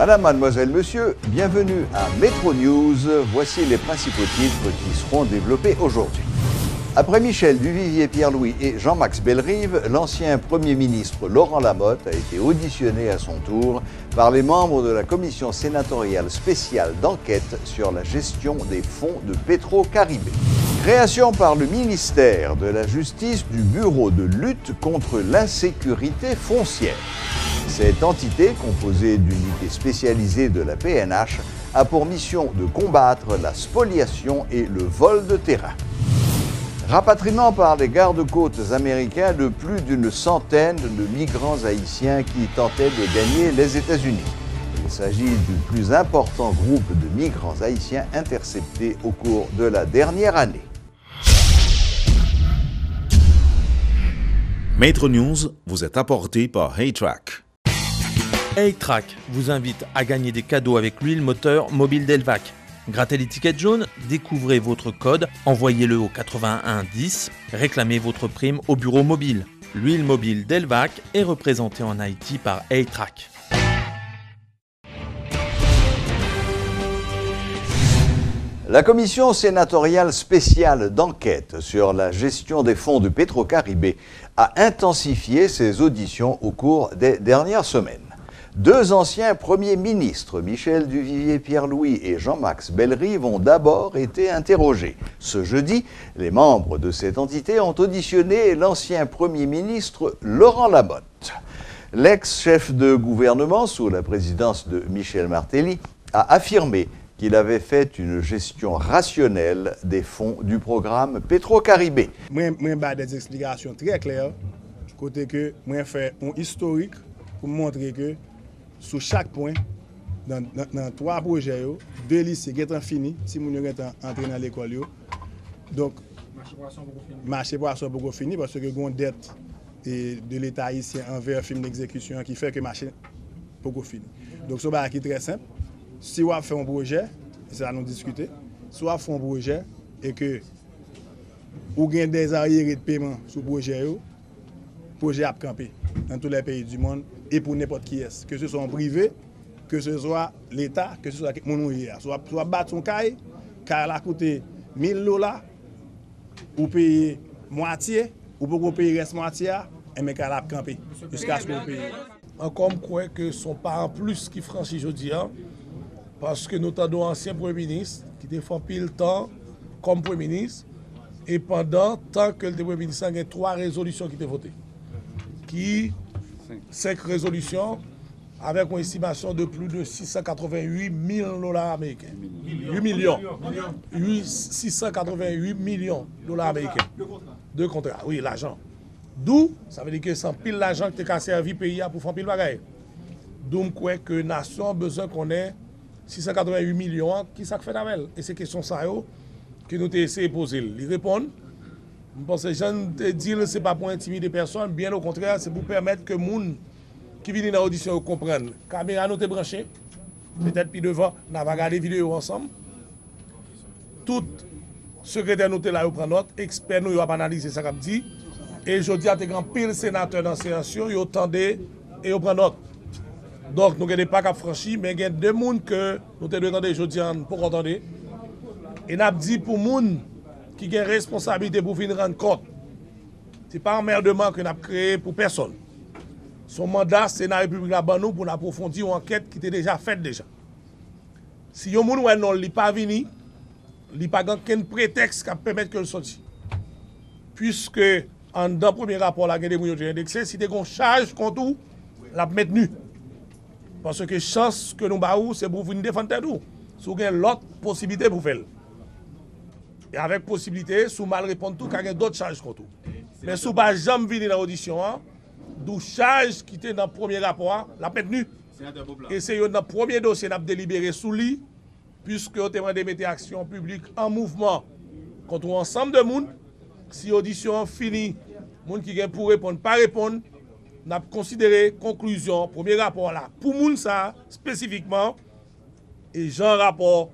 Madame, mademoiselle, monsieur, bienvenue à Métro News. Voici les principaux titres qui seront développés aujourd'hui. Après Michel Duvivier-Pierre-Louis et Jean-Max Bellerive, l'ancien Premier ministre Laurent Lamotte a été auditionné à son tour par les membres de la commission sénatoriale spéciale d'enquête sur la gestion des fonds de Petro-Caribé. Création par le ministère de la Justice du Bureau de lutte contre l'insécurité foncière. Cette entité, composée d'unités spécialisées de la PNH, a pour mission de combattre la spoliation et le vol de terrain. Rapatriement par les gardes-côtes américains de plus d'une centaine de migrants haïtiens qui tentaient de gagner les États-Unis. Il s'agit du plus important groupe de migrants haïtiens interceptés au cours de la dernière année. Métro News vous est apporté par HeyTrack. HeyTrack vous invite à gagner des cadeaux avec l'huile moteur mobile Delvac. Grattez l'étiquette jaune, découvrez votre code, envoyez-le au 81 10, réclamez votre prime au bureau mobile. L'huile mobile Delvac est représentée en Haïti par HeyTrack. La commission sénatoriale spéciale d'enquête sur la gestion des fonds de Petro-Caribé a intensifié ses auditions au cours des dernières semaines. Deux anciens premiers ministres, Michel Duvivier-Pierre-Louis et Jean-Max Bellerive, ont d'abord été interrogés. Ce jeudi, les membres de cette entité ont auditionné l'ancien premier ministre Laurent Lamotte. L'ex-chef de gouvernement, sous la présidence de Michel Martelly, a affirmé qu'il avait fait une gestion rationnelle des fonds du programme Petro-Caribé. Moi, j'ai des explications très claires, côté que moi fait un historique pour montrer que sur chaque point, dans trois projets, deux lycées qui sont finis, si nous sommes entrés dans l'école. Donc, marché poisson beaucoup fini parce que nous avons une dette de l'État haïtien envers le film d'exécution qui fait que le marché beaucoup fini. Donc, c'est qui est très simple. Si on fait un projet, c'est à nous discuter, soit on fait un projet et que vous avez des arriérés de paiement sur le projet a campé dans tous les pays du monde et pour n'importe qui est, que ce soit en privé, que ce soit l'État, que ce soit mon ouvrier. Soit battre son caille, car elle a coûté $1000, ou payer moitié, ou pour payer reste moitié, et mais qu'elle a campé jusqu'à ce qu'on paye. Encore quoi que son parent plus qui franchit aujourd'hui, parce que nous avons un ancien Premier ministre qui défend pile temps comme Premier ministre, et pendant tant que le Premier ministre a 3 résolutions qui étaient votées. 5 résolutions avec une estimation de plus de $688 000 américains. 8 millions. 688 millions $ américains. 2 contrats. Oui, l'argent. D'où, ça veut dire que c'est pile l'argent qui a servi le pays pour faire pile bagaille. D'où, je crois que la nation a besoin qu'on ait 688 millions, qui ça fait avec elle? Et c'est question ça que nous avons essayé de poser. Ils répondent. Je pense que les gens disent ce n'est pas pour intimider personne, bien au contraire, c'est pour permettre que les gens qui viennent dans l'audition comprennent. La caméra nous est branchée, peut-être puis devant, nous avons regardé la vidéo ensemble. Tout secrétaire nous est là, nous prenons note, expert nous avons analysé ce qu'on dit. Et je dis à tes grands pile sénateurs dans la séance, ils attendent et ils prennent note. Donc nous n'avons pas qu'à franchir, mais il y a 2 personnes que nous devons attendre aujourd'hui pour entendre. Et nous avons dit pour les gens qui ont une responsabilité pour venir rendre compte. Ce n'est pas un emmerdement que nous avons créé pour personne. Son mandat, c'est dans la République là-bas pour approfondir une enquête qui était déjà faite déjà. Si yon moun non li pas vini, li pas aucun prétexte qui permet que le sorti. Puisque en dans le premier rapport la gade moun indexé, si tu as une charge contre ou, la maintenu. Parce que chance que nous baou c'est pour venir défendre tout. Si vous avez l'autre possibilité pour faire. Et avec possibilité, sous mal répondre tout, il y a d'autres charges contre vous. Mais si vous n'avez jamais venu dans l'audition, d'où charge qui était dans le premier rapport, la maintenue. Et c'est dans le premier dossier qu'on a délibéré sous lit, puisque vous avez demandé de mettre action publique en mouvement contre ensemble de monde. Si l'audition finit, les gens qui ont pour répondre, pas répondre, on a considéré conclusion, premier rapport là, pour moun ça spécifiquement, et Jean rapport.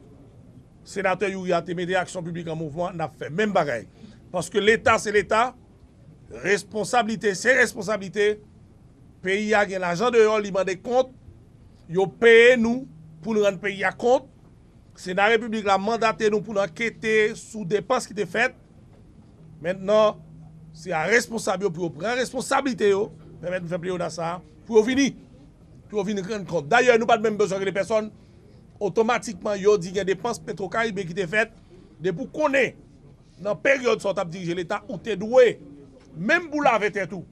Sénateur Youria te mis action publique en mouvement, n'a fait même bagaille. Parce que l'État, c'est l'État. Responsabilité, c'est responsabilité. Pays a gagné l'argent de l'or, il m'a des comptes. Ils ont payé nous pour nous rendre le pays à compte. C'est la République qui a mandaté nous pour enquêter sur des dépenses qui étaient faites. Maintenant, c'est la responsabilité pour prendre responsabilité, permettre de faire plier dans ça, pour venir rendre compte. D'ailleurs, nous n'avons pas même besoin que les personnes, automatiquement, ils ont dit qu'il y a des dépenses pétro-caribées qui étaient faites, pour qu'on ait, dans la période où on a dirigé l'État, où tu es doué, même pour laver tes tout.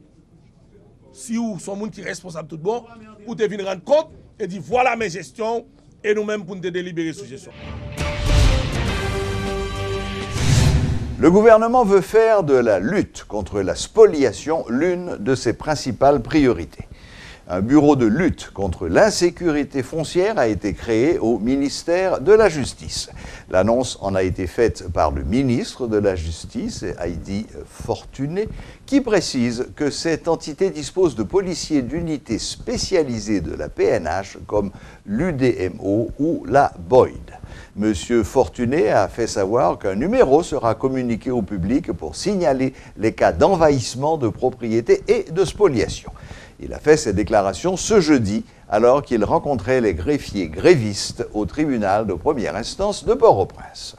Si vous sont gens qui sont responsables tout bon, pour te venir rendre compte et dire voilà mes gestions, et nous-mêmes pour nous délibérer sur gestion. Le gouvernement veut faire de la lutte contre la spoliation l'une de ses principales priorités. Un bureau de lutte contre l'insécurité foncière a été créé au ministère de la Justice. L'annonce en a été faite par le ministre de la Justice, Heidi Fortuné, qui précise que cette entité dispose de policiers d'unités spécialisées de la PNH comme l'UDMO ou la Boyd. Monsieur Fortuné a fait savoir qu'un numéro sera communiqué au public pour signaler les cas d'envahissement de propriétés et de spoliation. Il a fait cette déclaration ce jeudi alors qu'il rencontrait les greffiers grévistes au tribunal de première instance de Port-au-Prince.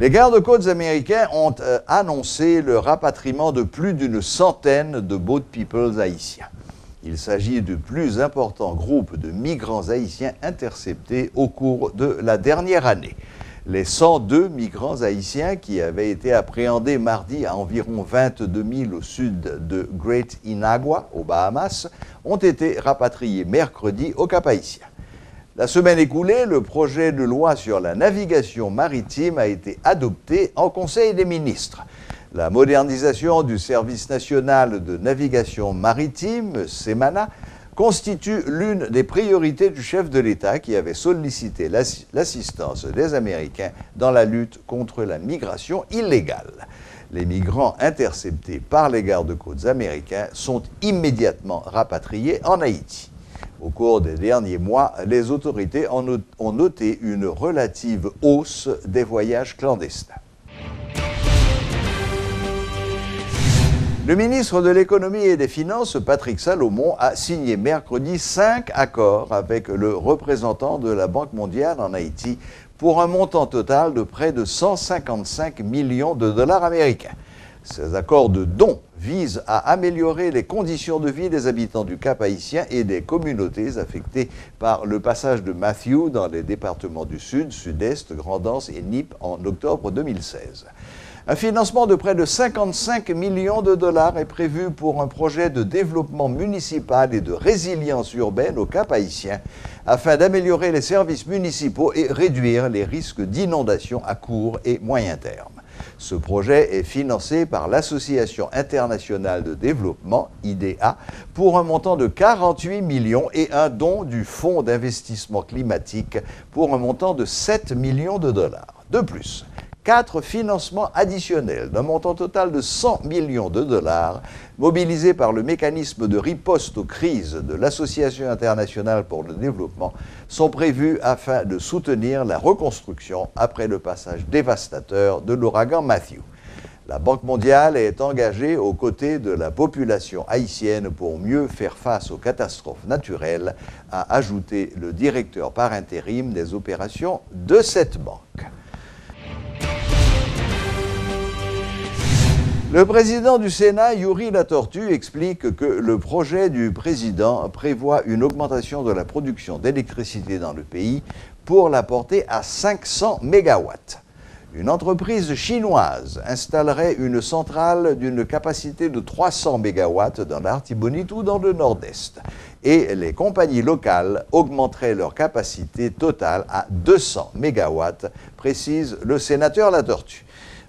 Les gardes-côtes américains ont annoncé le rapatriement de plus d'une centaine de boat people haïtiens. Il s'agit du plus important groupe de migrants haïtiens interceptés au cours de la dernière année. Les 102 migrants haïtiens qui avaient été appréhendés mardi à environ 22 000 au sud de Great Inagua, aux Bahamas, ont été rapatriés mercredi au Cap-Haïtien. La semaine écoulée, le projet de loi sur la navigation maritime a été adopté en Conseil des ministres. La modernisation du service national de navigation maritime, SEMANA, constitue l'une des priorités du chef de l'État qui avait sollicité l'assistance des Américains dans la lutte contre la migration illégale. Les migrants interceptés par les gardes-côtes américains sont immédiatement rapatriés en Haïti. Au cours des derniers mois, les autorités ont noté une relative hausse des voyages clandestins. Le ministre de l'Économie et des Finances, Patrick Salomon, a signé mercredi 5 accords avec le représentant de la Banque mondiale en Haïti pour un montant total de près de 155 millions de dollars américains. Ces accords de dons visent à améliorer les conditions de vie des habitants du Cap-Haïtien et des communautés affectées par le passage de Matthew dans les départements du Sud, Sud-Est, Grand-Anse et Nip en octobre 2016. Un financement de près de 55 millions de dollars est prévu pour un projet de développement municipal et de résilience urbaine au Cap-Haïtien afin d'améliorer les services municipaux et réduire les risques d'inondation à court et moyen terme. Ce projet est financé par l'Association internationale de développement, IDA, pour un montant de 48 millions et un don du Fonds d'investissement climatique pour un montant de 7 millions de dollars. De plus, 4 financements additionnels d'un montant total de 100 millions de dollars mobilisés par le mécanisme de riposte aux crises de l'Association internationale pour le développement sont prévus afin de soutenir la reconstruction après le passage dévastateur de l'ouragan Matthew. La Banque mondiale est engagée aux côtés de la population haïtienne pour mieux faire face aux catastrophes naturelles, a ajouté le directeur par intérim des opérations de cette banque. Le président du Sénat, Yuri Latortue, explique que le projet du président prévoit une augmentation de la production d'électricité dans le pays pour la porter à 500 mégawatts. Une entreprise chinoise installerait une centrale d'une capacité de 300 mégawatts dans l'Artibonite ou dans le Nord-Est. Et les compagnies locales augmenteraient leur capacité totale à 200 mégawatts, précise le sénateur Latortue.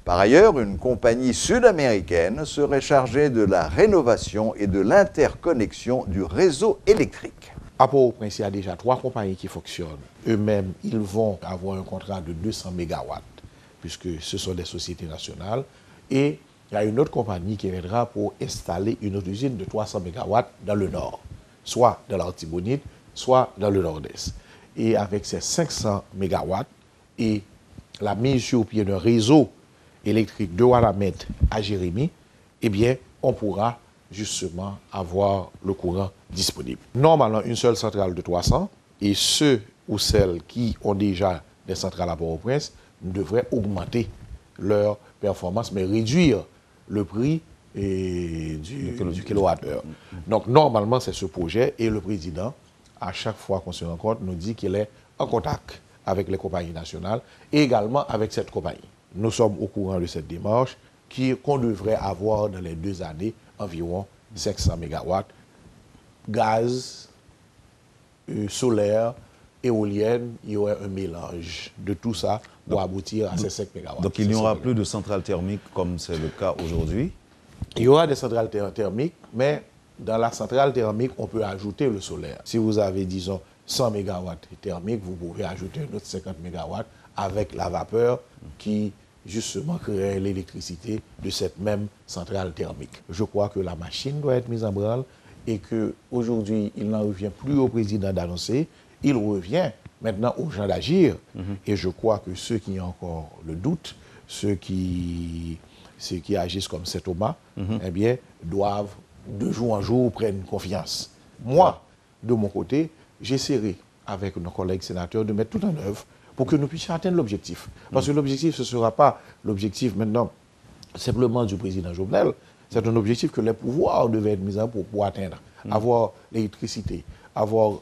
Par ailleurs, une compagnie sud-américaine serait chargée de la rénovation et de l'interconnexion du réseau électrique. À Port-au-Prince, il y a déjà 3 compagnies qui fonctionnent. Eux-mêmes, ils vont avoir un contrat de 200 mégawatts, puisque ce sont des sociétés nationales. Et il y a une autre compagnie qui viendra pour installer une autre usine de 300 mégawatts dans le nord, soit dans l'Artibonite, soit dans le nord-est. Et avec ces 500 mégawatts et la mise sur pied d'un réseau électrique de Ouanamètre à Jérémie, eh bien, on pourra justement avoir le courant disponible. Normalement, une seule centrale de 300, et ceux ou celles qui ont déjà des centrales à Port-au-Prince devraient augmenter leur performance, mais réduire le prix du kilowattheure. Donc, normalement, c'est ce projet, et le président, à chaque fois qu'on se rencontre, nous dit qu'il est en contact avec les compagnies nationales et également avec cette compagnie. Nous sommes au courant de cette démarche qu'on devrait avoir dans les 2 années environ 500 mégawatts. Gaz, solaire, éolienne, il y aurait un mélange de tout ça pour aboutir à ces 5 mégawatts. Donc il n'y aura plus de centrales thermiques comme c'est le cas aujourd'hui? Il y aura des centrales thermiques, mais dans la centrale thermique, on peut ajouter le solaire. Si vous avez, disons, 100 mégawatts thermiques, vous pouvez ajouter un autre 50 mégawatts avec la vapeur qui justement créer l'électricité de cette même centrale thermique. Je crois que la machine doit être mise en branle et qu'aujourd'hui, il n'en revient plus au président d'annoncer, il revient maintenant aux gens d'agir. Et je crois que ceux qui ont encore le doute, ceux qui agissent comme Saint Thomas, eh bien, doivent de jour en jour prendre confiance. Moi, de mon côté, j'essaierai avec nos collègues sénateurs de mettre tout en œuvre pour que nous puissions atteindre l'objectif. Parce que l'objectif, ce ne sera pas l'objectif maintenant simplement du président Jovenel, c'est un objectif que les pouvoirs devaient être mis en place pour atteindre. Avoir l'électricité, avoir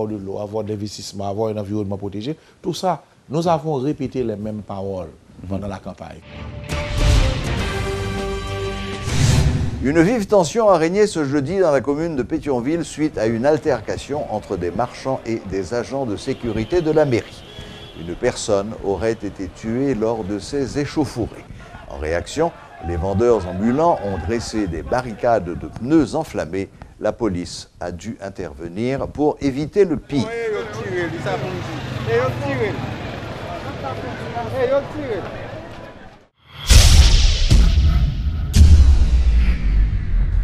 de l'eau, avoir de l'investissement, avoir un environnement protégé. Tout ça, nous avons répété les mêmes paroles pendant la campagne. Une vive tension a régné ce jeudi dans la commune de Pétionville suite à une altercation entre des marchands et des agents de sécurité de la mairie. Une personne aurait été tuée lors de ces échauffourées. En réaction, les vendeurs ambulants ont dressé des barricades de pneus enflammés. La police a dû intervenir pour éviter le pire.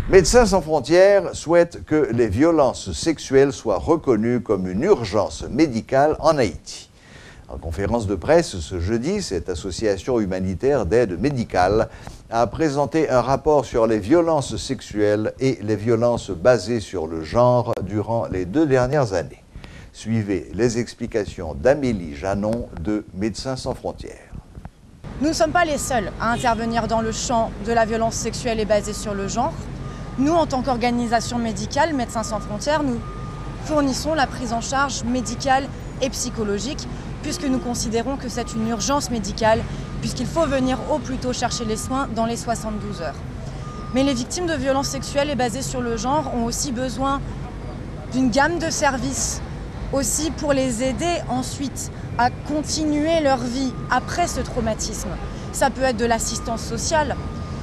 Médecins sans frontières souhaite que les violences sexuelles soient reconnues comme une urgence médicale en Haïti. En conférence de presse ce jeudi, cette association humanitaire d'aide médicale a présenté un rapport sur les violences sexuelles et les violences basées sur le genre durant les 2 dernières années. Suivez les explications d'Amélie Janon de Médecins sans frontières. Nous ne sommes pas les seuls à intervenir dans le champ de la violence sexuelle et basée sur le genre. Nous, en tant qu'organisation médicale, Médecins sans frontières, nous fournissons la prise en charge médicale et psychologique puisque nous considérons que c'est une urgence médicale, puisqu'il faut venir au plus tôt chercher les soins dans les 72 heures. Mais les victimes de violences sexuelles et basées sur le genre ont aussi besoin d'une gamme de services, aussi pour les aider ensuite à continuer leur vie après ce traumatisme. Ça peut être de l'assistance sociale,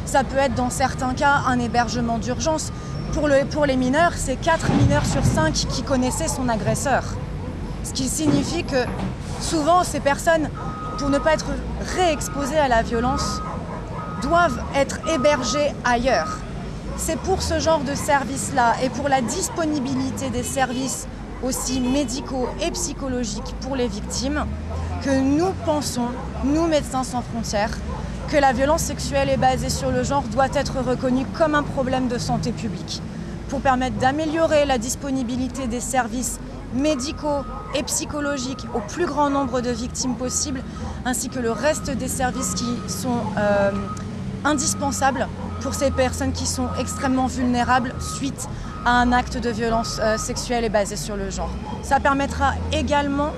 ça peut être dans certains cas un hébergement d'urgence. Pour les mineurs, c'est 4 mineurs sur 5 qui connaissaient son agresseur. Ce qui signifie que souvent, ces personnes pour ne pas être réexposés à la violence, doivent être hébergés ailleurs. C'est pour ce genre de service-là et pour la disponibilité des services aussi médicaux et psychologiques pour les victimes que nous pensons, nous Médecins sans frontières, que la violence sexuelle et basée sur le genre doit être reconnue comme un problème de santé publique pour permettre d'améliorer la disponibilité des services médicaux et psychologiques au plus grand nombre de victimes possible, ainsi que le reste des services qui sont indispensables pour ces personnes qui sont extrêmement vulnérables suite à un acte de violence sexuelle et basé sur le genre. Ça permettra également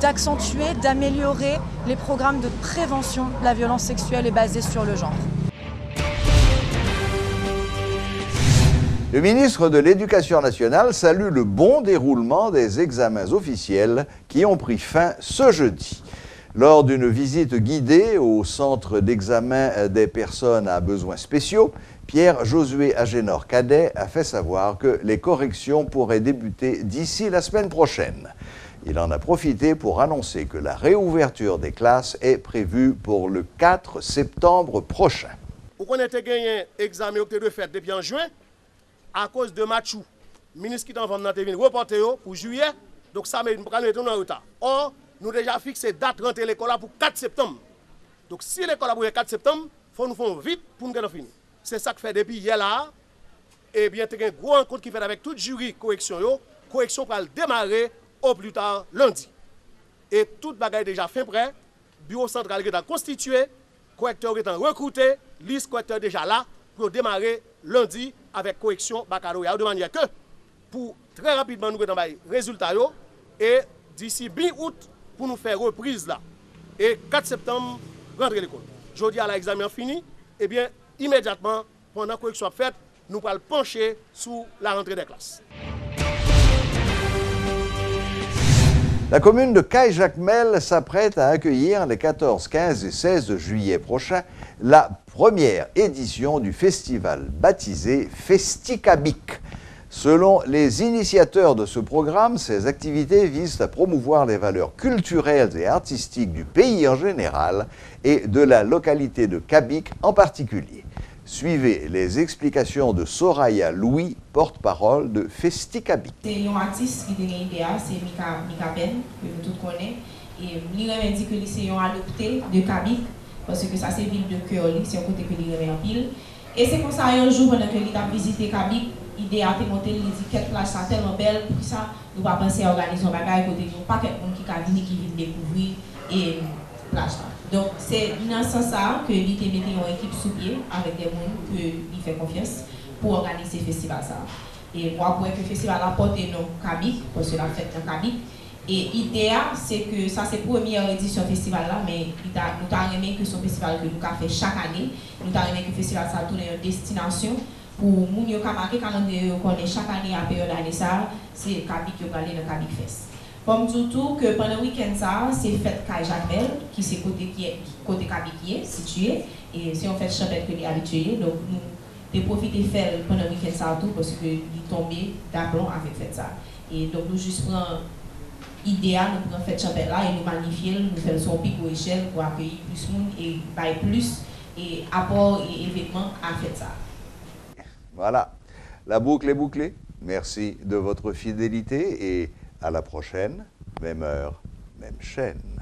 d'accentuer, d'améliorer les programmes de prévention de la violence sexuelle et basée sur le genre. Le ministre de l'Éducation nationale salue le bon déroulement des examens officiels qui ont pris fin ce jeudi. Lors d'une visite guidée au centre d'examen des personnes à besoins spéciaux, Pierre-Josué Agénor-Cadet a fait savoir que les corrections pourraient débuter d'ici la semaine prochaine. Il en a profité pour annoncer que la réouverture des classes est prévue pour le 4 septembre prochain. Pour qu'on ait gagné l'examen de fait depuis en juin, à cause de Machou, ministre qui t'en vend dans tes villes, reporté pour juillet, donc ça met nous en retard. Or, nous déjà fixé date rentrée l'école pour 4 septembre. Donc si l'école pour le 4 septembre, il faut nous faire vite pour nous finir. C'est ça que fait depuis hier là. Et bien, il y a un gros rencontre qui fait avec tout jury correction. Correction pour démarrer au plus tard lundi. Et toute bagaille déjà fin prêt. Bureau central est constitué, correcteur est recruté, liste correcteur déjà là pour démarrer lundi avec correction baccalauréat. De manière que pour très rapidement nous avons des résultats et d'ici mi-août pour nous faire reprise là. Et 4 septembre, rentrer l'école. Jeudi à l'examen fini, et bien immédiatement, pendant la correction faite, nous allons pencher sur la rentrée des classes. La commune de Caille-Jacmel s'apprête à accueillir les 14, 15 et 16 juillet prochains la première édition du festival baptisé Festicabic. Selon les initiateurs de ce programme, ces activités visent à promouvoir les valeurs culturelles et artistiques du pays en général et de la localité de Cabic en particulier. Suivez les explications de Soraya Louis, porte-parole de Festicabic. C'est un artiste qui a une idée, c'est Mika Ben, que nous tous connaissons. Et il a dit que c'est un adopté de Cabic, parce que ça c'est ville de cœur, c'est un côté que il remet en pile. Et c'est comme ça, un jour, pendant que il a visité Cabic, l'idée a été montée, il dit quelle plage ça tellement belle, pour ça, nous ne pouvons pas penser à organiser un bagage, côté nous, pas quelqu'un qui a venu, qui vient découvrir et plage. Donc, c'est dans ce sens que l'IT met une équipe sous pied avec des gens qui fait confiance pour organiser ce festival. Et moi, pour que le festival apporte le nom Cabic, parce que la fête dans Cabic. Et l'idée, c'est que ça, c'est la première édition du festival là, mais nous avons aimé que ce festival que nous avons fait chaque année, nous avons aimé que le festival ça tourne une destination pour nous qui marqué calendrier qu'on est chaque année à période d'année ça, c'est Cabic qui va aller dans Cabic Fest. Comme tout que pendant le week-end ça, c'est fête Caille-Jacmel qui c'est côté Cabic qui est situé et c'est en fait champêtre que les habitués donc nous de profiter faire pendant le week-end ça tout parce que il tombé d'aplomb avec fête ça et donc nous juste prendre idéal nous prenons fête champêtre là et nous magnifier nous faire son pic ou échelle pour accueillir plus de monde et bailler plus et apport et événements à fête ça. Voilà, la boucle est bouclée. Merci de votre fidélité et à la prochaine, même heure, même chaîne.